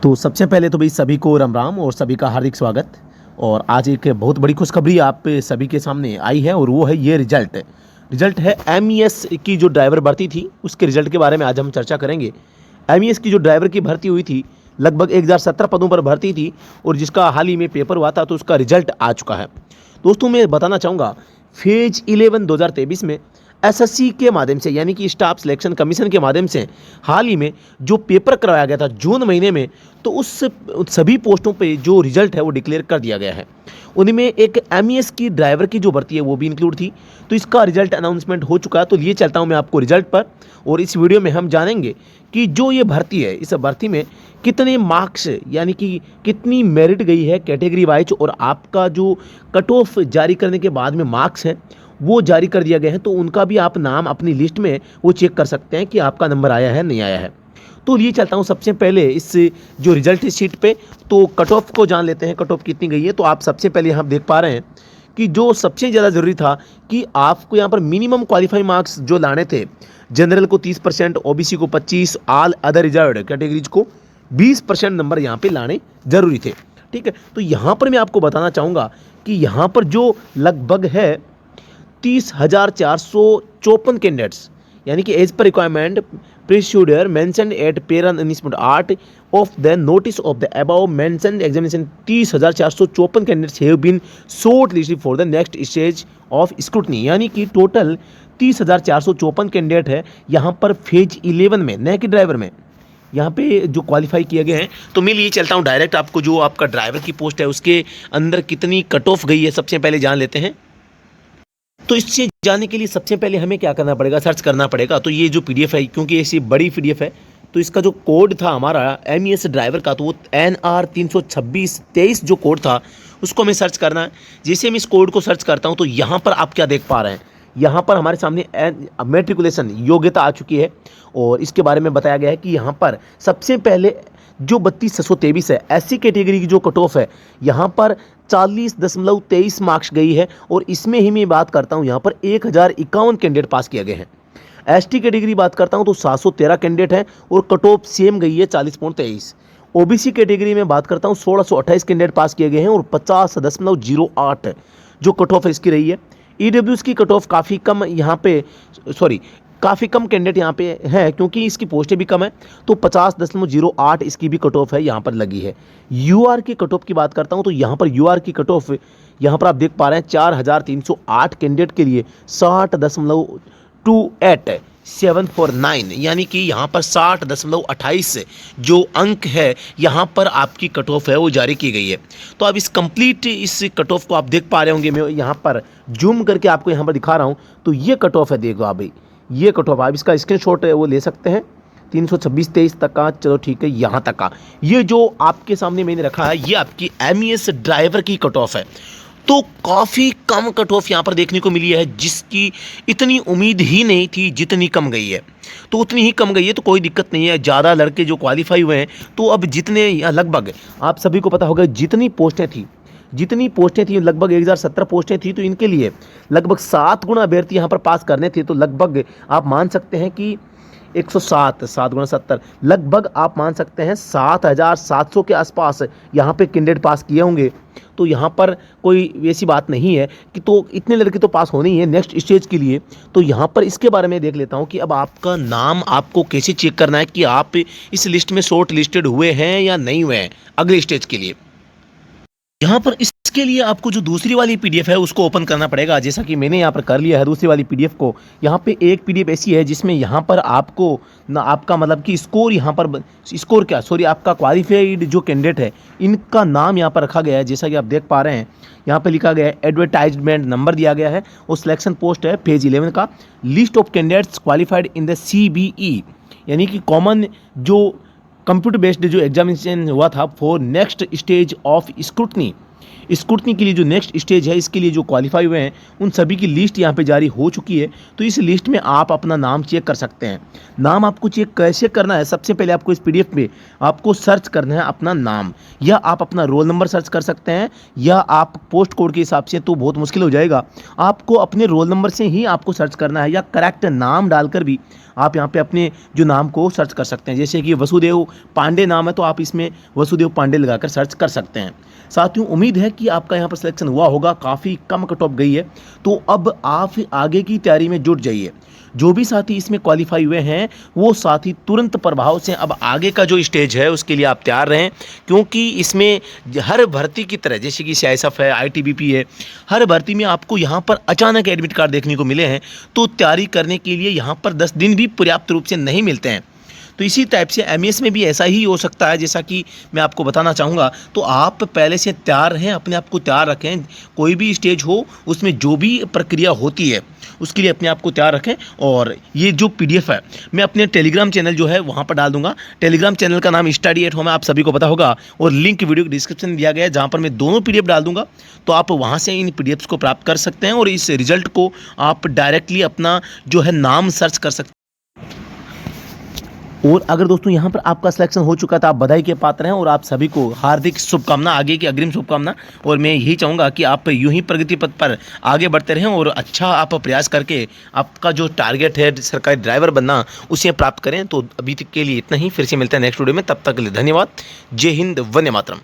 तो सबसे पहले तो भाई सभी को राम राम और सभी का हार्दिक स्वागत। और आज एक बहुत बड़ी खुशखबरी आप सभी के सामने आई है और वो है ये रिजल्ट है एमईएस की जो ड्राइवर भर्ती थी उसके रिजल्ट के बारे में आज हम चर्चा करेंगे। एमईएस की जो ड्राइवर की भर्ती हुई थी लगभग 1017 पदों पर भर्ती थी और जिसका हाल ही में पेपर हुआ था तो उसका रिजल्ट आ चुका है। दोस्तों मैं बताना चाहूँगा फेज 11 2023 में एसएससी के माध्यम से यानी कि स्टाफ सिलेक्शन कमीशन के माध्यम से हाल ही में जो पेपर करवाया गया था जून महीने में, तो उस सभी पोस्टों पे जो रिजल्ट है वो डिक्लेयर कर दिया गया है। उनमें एक एमईएस की ड्राइवर की जो भर्ती है वो भी इंक्लूड थी, तो इसका रिजल्ट अनाउंसमेंट हो चुका है। तो लिए चलता हूँ मैं आपको रिजल्ट पर और इस वीडियो में हम जानेंगे कि जो ये भर्ती है इस भर्ती में कितने मार्क्स यानी कि कितनी मेरिट गई है कैटेगरी वाइज, और आपका जो कट ऑफ जारी करने के बाद में मार्क्स हैं वो जारी कर दिया गया है, तो उनका भी आप नाम अपनी लिस्ट में वो चेक कर सकते हैं कि आपका नंबर आया है नहीं आया है। तो लिए चलता हूँ सबसे पहले इस जो रिजल्ट शीट पे, तो कट ऑफ को जान लेते हैं कट ऑफ कितनी गई है। तो आप सबसे पहले यहाँ देख पा रहे हैं कि जो सबसे ज़्यादा ज़रूरी था कि आपको यहाँ पर मिनिमम क्वालिफाई मार्क्स जो लाने थे, जनरल को 30%, ओबीसी को 25%, ऑल अदर रिजर्व्ड कैटेगरीज को 20% नंबर यहाँ पे लाने जरूरी थे। ठीक है, तो यहाँ पर मैं आपको बताना चाहूँगा कि यहाँ पर जो लगभग है 30,454 कैंडिडेट्स यानी कि as per requirement procedure mentioned at para 19.8 of the notice of the above mentioned examination 30,454 candidates have been shortlisted for the next stage of scrutiny, यानी कि टोटल 30,454 कैंडिडेट है यहाँ पर फेज 11 में नए के ड्राइवर में यहाँ पे जो क्वालिफाई किए गए हैं। तो मैं लिए चलता हूँ डायरेक्ट आपको जो आपका ड्राइवर की पोस्ट है उसके अंदर कितनी कट ऑफ गई है सबसे पहले जान लेते हैं। तो इससे जानने के लिए सबसे पहले हमें क्या करना पड़ेगा, सर्च करना पड़ेगा। तो ये जो पीडीएफ है, क्योंकि ऐसी बड़ी पीडीएफ है, तो इसका जो कोड था हमारा एमईएस ड्राइवर का, तो वो NR 326-23 जो कोड था उसको हमें सर्च करना है। जैसे मैं इस कोड को सर्च करता हूँ तो यहाँ पर आप क्या देख पा रहे हैं, यहाँ पर हमारे सामने मैट्रिकुलेशन योग्यता आ चुकी है और इसके बारे में बताया गया है कि यहाँ पर सबसे पहले जो 32,623 है एससी कैटेगरी की जो कट ऑफ है यहाँ पर 40.23 मार्क्स गई है। और इसमें ही मैं बात करता हूँ यहाँ पर 1,051 कैंडिडेट पास किए गए हैं। एसटी कैटेगरी बात करता हूँ तो 713 कैंडिडेट हैं और कट ऑफ सेम गई है 40.23। ओबीसी कैटेगरी में बात करता हूँ 1,628 कैंडिडेट पास किए गए हैं और 50.08 जो कट ऑफ इसकी रही है। ईडब्ल्यूएस की कट ऑफ काफ़ी कम यहाँ पे काफ़ी कम कैंडिडेट यहाँ पे हैं क्योंकि इसकी पोस्टें भी कम है, तो 50.08 इसकी भी कट ऑफ है यहाँ पर लगी है। यूआर की कट ऑफ की बात करता हूँ तो यहाँ पर यूआर की कट ऑफ यहाँ पर आप देख पा रहे हैं 4,308 कैंडिडेट के लिए 60.28749 यानी कि यहाँ पर 60.28 जो अंक है यहाँ पर आपकी कट ऑफ है वो जारी की गई है। तो अब इस कंप्लीट इस कट ऑफ को आप देख पा रहे होंगे, मैं यहाँ पर जूम करके आपको यहाँ पर दिखा रहा हूँ। तो ये कट ऑफ है, देखो आप भाई ये कट ऑफ, आप इसका स्क्रीनशॉट है वो ले सकते हैं 326-23 तक का। चलो ठीक है, यहाँ तक का ये जो आपके सामने मैंने रखा है ये आपकी एमईएस ड्राइवर की कट ऑफ है। तो काफ़ी कम कट ऑफ यहाँ पर देखने को मिली है जिसकी इतनी उम्मीद ही नहीं थी जितनी कम गई है। तो उतनी ही कम गई है तो कोई दिक्कत नहीं है, ज़्यादा लड़के जो क्वालिफाई हुए हैं तो अब जितने लगभग आप सभी को पता होगा जितनी पोस्टें थी लगभग 1,017 पोस्टें थी, तो इनके लिए लगभग 7 गुना अभ्यर्थी यहाँ पर पास करने थे। तो लगभग आप मान सकते हैं कि 107 7 गुना 70 लगभग आप मान सकते हैं 7,700 के आसपास यहाँ पे कैंडिडेट पास किए होंगे। तो यहाँ पर कोई ऐसी बात नहीं है कि तो इतने लड़के तो पास होने ही है नेक्स्ट स्टेज के लिए। तो यहाँ पर इसके बारे में देख लेता हूँ कि अब आपका नाम आपको कैसे चेक करना है कि आप इस लिस्ट में शॉर्ट लिस्टेड हुए हैं या नहीं हुए हैं अगले स्टेज के लिए। यहाँ पर इसके लिए आपको जो दूसरी वाली पीडीएफ है उसको ओपन करना पड़ेगा, जैसा कि मैंने यहाँ पर कर लिया है दूसरी वाली पीडीएफ को। यहाँ पे एक पीडीएफ ऐसी है जिसमें यहाँ पर आपको ना आपका मतलब कि स्कोर यहाँ पर स्कोर क्या सॉरी आपका क्वालिफाइड जो कैंडिडेट है इनका नाम यहाँ पर रखा गया है। जैसा कि आप देख पा रहे हैं यहाँ पर लिखा गया है एडवर्टाइजमेंट नंबर दिया गया है और सिलेक्शन पोस्ट है पेज 11 का। List of candidates qualified in the CBE यानी कि कॉमन जो कंप्यूटर बेस्ड जो एग्जामिनेशन हुआ था for next stage of scrutiny scrutiny के लिए जो नेक्स्ट स्टेज है, इसके लिए जो क्वालिफाई हुए हैं उन सभी की लिस्ट यहाँ पे जारी हो चुकी है। तो इस लिस्ट में आप अपना नाम चेक कर सकते हैं। नाम आपको चेक कैसे करना है, सबसे पहले आपको इस पीडीएफ में आपको सर्च करना है अपना नाम, या आप अपना रोल नंबर सर्च कर सकते हैं, या आप पोस्ट कोड के हिसाब से तो बहुत मुश्किल हो जाएगा। आपको अपने रोल नंबर से ही आपको सर्च करना है, या करेक्ट नाम डालकर भी आप यहाँ पे अपने जो नाम को सर्च कर सकते हैं। जैसे कि वसुदेव पांडे नाम है तो आप इसमें वसुदेव पांडे लगाकर सर्च कर सकते हैं। साथियों, उम्मीद है कि आपका यहाँ पर सिलेक्शन हुआ होगा। काफ़ी कम कट ऑफ गई है, तो अब आप आगे की तैयारी में जुट जाइए। जो भी साथी इसमें क्वालिफाई हुए हैं वो साथी तुरंत प्रभाव से अब आगे का जो स्टेज है उसके लिए आप तैयार रहें, क्योंकि इसमें हर भर्ती की तरह जैसे कि सीआईएसएफ है, आईटीबीपी है, हर भर्ती में आपको यहाँ पर अचानक एडमिट कार्ड देखने को मिले हैं। तो तैयारी करने के लिए यहाँ पर 10 दिन भी पर्याप्त रूप से नहीं मिलते हैं। तो इसी टाइप से एमईएस में भी ऐसा ही हो सकता है, जैसा कि मैं आपको बताना चाहूँगा। तो आप पहले से तैयार रहें, अपने आप को तैयार रखें। कोई भी स्टेज हो उसमें जो भी प्रक्रिया होती है उसके लिए अपने आप को तैयार रखें। और ये जो पीडीएफ है मैं अपने टेलीग्राम चैनल जो है वहाँ पर डाल दूंगा। टेलीग्राम चैनल का नाम स्टडी एट होम है, आप सभी को पता होगा, और लिंक वीडियो के डिस्क्रिप्शन में दिया गया है जहाँ पर मैं दोनों पीडीएफ डाल दूंगा। तो आप वहाँ से इन पीडीएफ्स को प्राप्त कर सकते हैं और इस रिजल्ट को आप डायरेक्टली अपना जो है नाम सर्च कर सकते हैं। और अगर दोस्तों यहाँ पर आपका सिलेक्शन हो चुका था, आप बधाई के पात्र हैं और आप सभी को हार्दिक शुभकामना, आगे की अग्रिम शुभकामना। और मैं यही चाहूँगा कि आप यूं ही प्रगति पथ पर आगे बढ़ते रहें और अच्छा आप प्रयास करके आपका जो टारगेट है सरकारी ड्राइवर बनना उसे प्राप्त करें। तो अभी तक के लिए इतना ही, फिर से मिलते हैं नेक्स्ट वीडियो में। तब तक के लिए धन्यवाद। जय हिंद, वंदे मातरम।